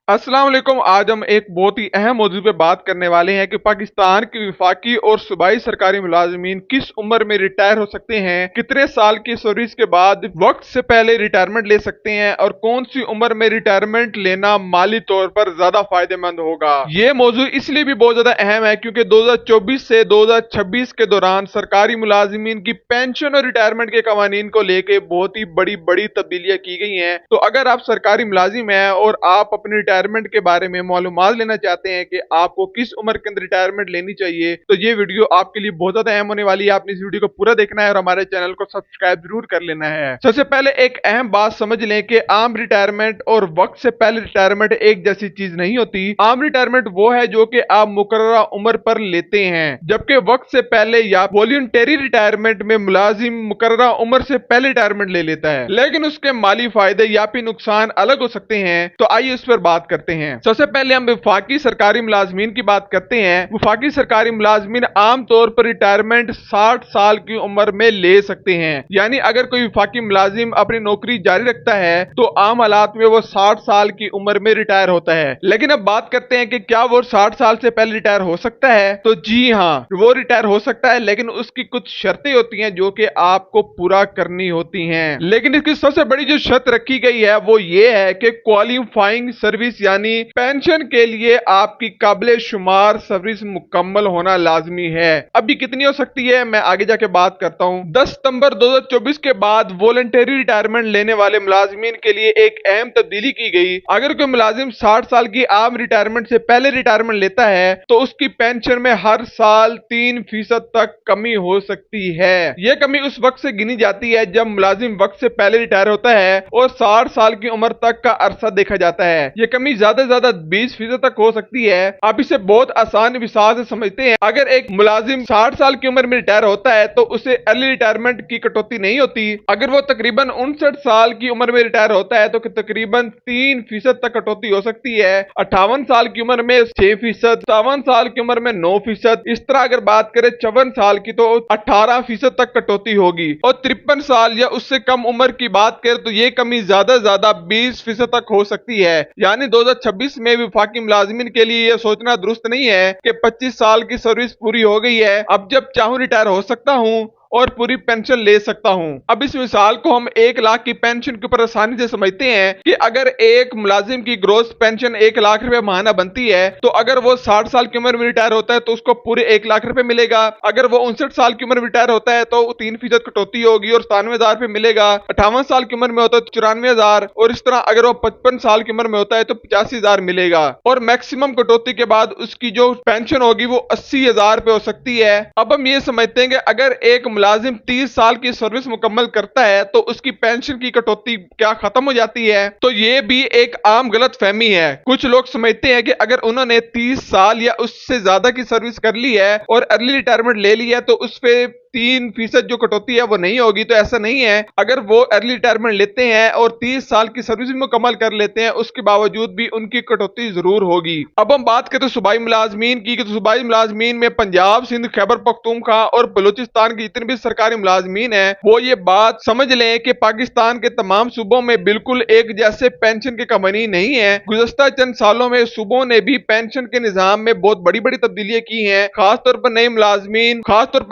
अस्सलाम वालेकुम। आज हम एक बहुत ही अहम मौजू पे बात करने वाले हैं कि पाकिस्तान की वफाकी और सूबाई सरकारी मुलाजमीन किस उम्र में रिटायर हो सकते हैं, कितने साल की सर्विस के बाद वक्त से पहले रिटायरमेंट ले सकते हैं और कौन सी उम्र में रिटायरमेंट लेना माली तौर पर ज्यादा फायदेमंद होगा। ये मौजू इसलिए भी बहुत ज्यादा अहम है क्योंकि 2024 से 2026 के दौरान सरकारी मुलाजमीन की पेंशन और रिटायरमेंट के कवानीन को लेके बहुत ही बड़ी बड़ी तब्दीलियां की गई हैं। तो अगर आप सरकारी मुलाजिम हैं और आप अपने रिटायरमेंट के बारे में मालूमात लेना चाहते हैं कि आपको किस उम्र के अंदर रिटायरमेंट लेनी चाहिए, तो ये वीडियो आपके लिए बहुत ज्यादा अहम होने वाली है। आपने इस वीडियो को पूरा देखना है और हमारे चैनल को सब्सक्राइब जरूर कर लेना है। सबसे पहले एक अहम बात समझ लें कि आम रिटायरमेंट और वक्त से पहले रिटायरमेंट एक जैसी चीज नहीं होती। आम रिटायरमेंट वो है जो कि आप मुकर्ररा उम्र पर लेते हैं, जबकि वक्त से पहले या वॉलंटरी रिटायरमेंट में मुलाजिम मुकर्ररा उम्र से पहले रिटायरमेंट ले लेता है, लेकिन उसके माली फायदे या फिर नुकसान अलग हो सकते हैं। तो आइए इस पर बात करते हैं। सबसे पहले हम वफाकी सरकारी मुलाजमीन की बात करते हैं। वफाकी सरकारी मुलाजमीन आमतौर पर रिटायरमेंट 60 साल की उम्र में ले सकते हैं। यानी अगर कोई वफाकी मुलाजिम अपनी नौकरी जारी रखता है तो आम हालात में वो 60 साल की उम्र में रिटायर होता है। लेकिन अब बात करते हैं कि क्या वो 60 साल से पहले रिटायर हो सकता है। तो जी हाँ, वो रिटायर हो सकता है, लेकिन उसकी कुछ शर्तें होती हैं जो कि आपको पूरा करनी होती हैं। लेकिन इसकी सबसे बड़ी जो शर्त रखी गई है वो ये है कि क्वालिफाइंग सर्विस यानी पेंशन के लिए आपकी काबिल शुमार सर्विस मुकम्मल होना लाजमी है। अभी कितनी हो सकती है मैं आगे जाके बात करता हूं। 10 सितंबर 2024 के बाद वॉलंटरी रिटायरमेंट लेने वाले मुलाजमीन के लिए एक अहम तब्दीली की गई। अगर कोई मुलाजिम 60 साल की आम रिटायरमेंट से पहले रिटायरमेंट लेता है तो उसकी पेंशन में हर साल 3% तक कमी हो सकती है। यह कमी उस वक्त से गिनी जाती है जब मुलाजिम वक्त से पहले रिटायर होता है और 60 साल की उम्र तक का अरसा देखा जाता है। यह कमी ज्यादा से ज्यादा 20% तक हो सकती है। आप इसे बहुत आसान विसार से समझते हैं। अगर एक मुलाजिम 60 साल की उम्र में रिटायर होता है तो उसे अर्ली रिटायरमेंट की कटौती नहीं होती। अगर वो तकरीबन 59 साल की उम्र में रिटायर होता है तो तकरीबन 3% तक कटौती हो सकती है। 58 साल की उम्र में 6%, 57 साल की उम्र में 9%। इस तरह अगर बात करें 54 साल की तो 18% तक कटौती होगी। और 53 साल या उससे कम उम्र की बात करें तो ये कमी ज्यादा से ज्यादा 20% तक हो सकती है। यानी 2026 में वफाकी मुलाजिमिन के लिए यह सोचना दुरुस्त नहीं है कि 25 साल की सर्विस पूरी हो गई है, अब जब चाहूं रिटायर हो सकता हूं और पूरी पेंशन ले सकता हूं। अब इस मिसाल को हम 1 लाख की पेंशन के ऊपर आसानी से समझते हैं कि अगर एक मुलाजिम की ग्रोस पेंशन 1 लाख रुपए माहाना बनती है तो अगर वो 60 साल की उम्र में रिटायर होता है तो उसको पूरे 1 लाख रुपए मिलेगा। अगर वो 59 साल की उम्र में रिटायर होता है तो 3% कटौती होगी और 97,000 रुपए मिलेगा। 58 साल की उम्र में होता है तो 94,000, और इस तरह अगर वो 55 साल की उम्र में होता है तो 85,000 मिलेगा। और मैक्सिमम कटौती के बाद उसकी जो पेंशन होगी वो 80,000 रुपए हो सकती है। अब हम ये समझते हैं कि अगर एक मुलाजिम 30 साल की सर्विस मुकम्मल करता है तो उसकी पेंशन की कटौती क्या खत्म हो जाती है? तो ये भी एक आम गलत फहमी है। कुछ लोग समझते हैं कि अगर उन्होंने 30 साल या उससे ज्यादा की सर्विस कर ली है और अर्ली रिटायरमेंट ले ली है तो उस पे 3% जो कटौती है वो नहीं होगी। तो ऐसा नहीं है। अगर वो अर्ली रिटायरमेंट लेते हैं और 30 साल की सर्विस भी मुकम्मल कर लेते हैं उसके बावजूद भी उनकी कटौती जरूर होगी। अब हम बात करें सूबाई मुलाजमीन की, तो सूबाई मुलाजमीन में पंजाब, सिंध, खैबर पख्तूनख्वा और बलूचिस्तान की जितने भी सरकारी मुलाजमीन है वो ये बात समझ लें कि पाकिस्तान के तमाम सूबों में बिल्कुल एक जैसे पेंशन के कवानीन नहीं है। गुज़श्ता चंद सालों में सूबों ने भी पेंशन के निजाम में बहुत बड़ी बड़ी तब्दीलियां की हैं। खासतौर पर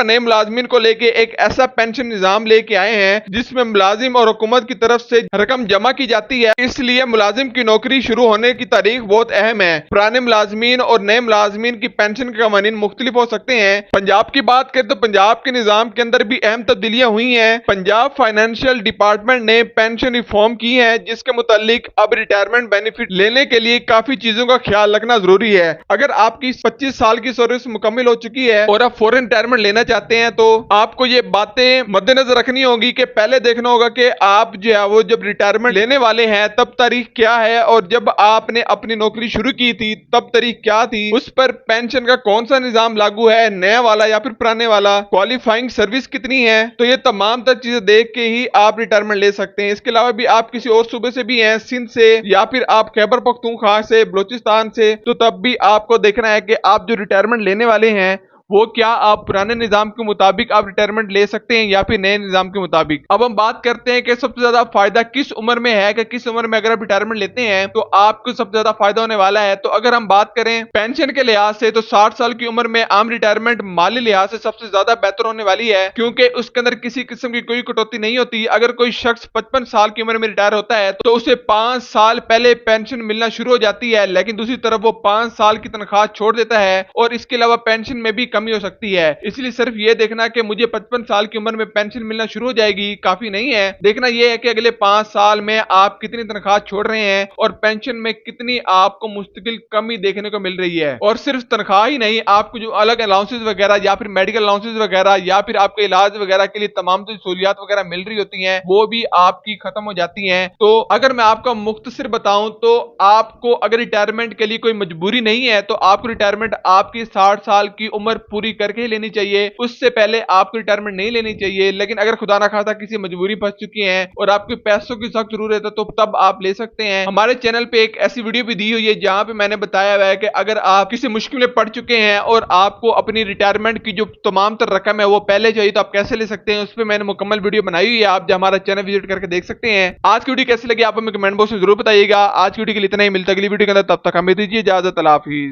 नए मुलाजमीन को लेके एक ऐसा पेंशन निजाम लेके आए हैं जिसमें मुलाजिम और हुकूमत की तरफ से रकम जमा की जाती है। इसलिए मुलाजिम की नौकरी शुरू होने की तारीख बहुत अहम है। पुराने मुलाजमीन और नए मुलाजमीन की पेंशन के कवानीन मुख्तलिफ हो सकते हैं। पंजाब की बात करें तो पंजाब के निजाम के अंदर भी अहम तब्दीलियां हुई हैं। पंजाब फाइनेंशियल डिपार्टमेंट ने पेंशन रिफॉर्म की है जिसके मुतालिक अब रिटायरमेंट बेनिफिट लेने के लिए काफी चीजों का ख्याल रखना जरूरी है। अगर आपकी 25 साल की सर्विस मुकम्मल हो चुकी है और आप फौरन रिटायरमेंट लेना चाहते हैं तो आपको ये बातें मद्देनजर रखनी होगी कि पहले देखना होगा कि आप जो है वो जब रिटायरमेंट लेने वाले हैं तब तारीख क्या है, और जब आपने अपनी नौकरी शुरू की थी तब तारीख क्या थी, उस पर पेंशन का कौन सा निजाम लागू है, नया वाला या फिर पुराने वाला, क्वालिफाइंग सर्विस कितनी है। तो ये तमाम तर चीजें देख के ही आप रिटायरमेंट ले सकते हैं। इसके अलावा भी आप किसी और सूबे से भी हैं, सिंध से या फिर आप खैबर पख्तूनख्वा से, बलूचिस्तान से, तो तब भी आपको देखना है कि आप जो रिटायरमेंट लेने वाले हैं وہ کیا آپ پرانے نظام کے مطابق آپ ریٹائرمنٹ لے سکتے ہیں یا پھر نئے نظام کے مطابق؟ اب ہم بات کرتے ہیں کہ سب سے زیادہ فائدہ کس عمر میں ہے، کہ کس عمر میں اگر آپ ریٹائرمنٹ لیتے ہیں تو آپ کو سب سے زیادہ فائدہ ہونے والا ہے۔ تو اگر ہم بات کریں پینشن کے لحاظ سے تو 60 سال کی عمر میں عام ریٹائرمنٹ مالی لحاظ سے سب سے زیادہ بہتر ہونے والی ہے، کیونکہ اس کے اندر کسی قسم کی کوئی کٹوتی نہیں ہوتی۔ اگر کوئی شخص 55 سال کی عمر میں ریٹائر ہوتا ہے تو اسے 5 سال پہلے پینشن ملنا شروع ہو جاتی ہے، لیکن دوسری طرف وہ 5 سال کی تنخواہ چھوڑ دیتا ہے اور اس کے علاوہ پینشن میں بھی کمی ہو سکتی ہے۔ اس لیے صرف یہ دیکھنا کہ مجھے 55 سال کی عمر میں پینشن ملنا شروع ہو جائے گی کافی نہیں ہے، دیکھنا یہ ہے کہ اگلے 5 سال میں آپ کتنی تنخواہ چھوڑ رہے ہیں اور پینشن میں کتنی آپ کو مستقل کمی دیکھنے کو مل رہی ہے۔ اور صرف تنخواہ ہی نہیں، آپ کو جو الگ الاؤنسز وغیرہ یا پھر میڈیکل الاؤنسز وغیرہ یا پھر آپ کے علاج وغیرہ کے لیے تمام سہولیات وغیرہ مل رہی ہوتی ہیں، وہ بھی آپ کی ختم ہو جاتی ہیں۔ تو اگر میں آپ کا مختصر بتاؤں تو آپ کو اگر ریٹائرمنٹ کے لیے کوئی مجبوری نہیں ہے تو آپ کو ریٹائرمنٹ آپ کی 60 سال کی عمر پوری کر کے ہی لینی چاہیے، اس سے پہلے آپ کو ریٹائرمنٹ نہیں لینی چاہیے۔ لیکن اگر خدا نہ خواستہ کسی مجبوری پھنس چکی ہیں اور آپ کے پیسوں کی سخت ضرورت ہے تو تب آپ لے سکتے ہیں۔ ہمارے چینل پہ ایک ایسی ویڈیو بھی دی ہوئی ہے جہاں پہ میں نے بتایا ہوا ہے کہ اگر آپ کسی مشکل میں پڑ چکے ہیں اور آپ کو اپنی ریٹائرمنٹ کی جو تمام تر رقم ہے وہ پہلے چاہیے تو آپ کیسے لے سکتے ہیں، اس پہ میں نے مکمل ویڈیو بنائی ہوئی ہے، آپ ہمارا چینل وزٹ کر کے دیکھ سکتے ہیں۔ آج کی ویڈیو کیسی لگی آپ ہمیں کمنٹ باکس میں ضرور بتائیے گا۔ آج کی ویڈیو کے لیے اتنا ہی، ملتا ہے اگلی ویڈیو کے اندر، تب تک ہمیں دیجیے اجازت، اللہ حافظ۔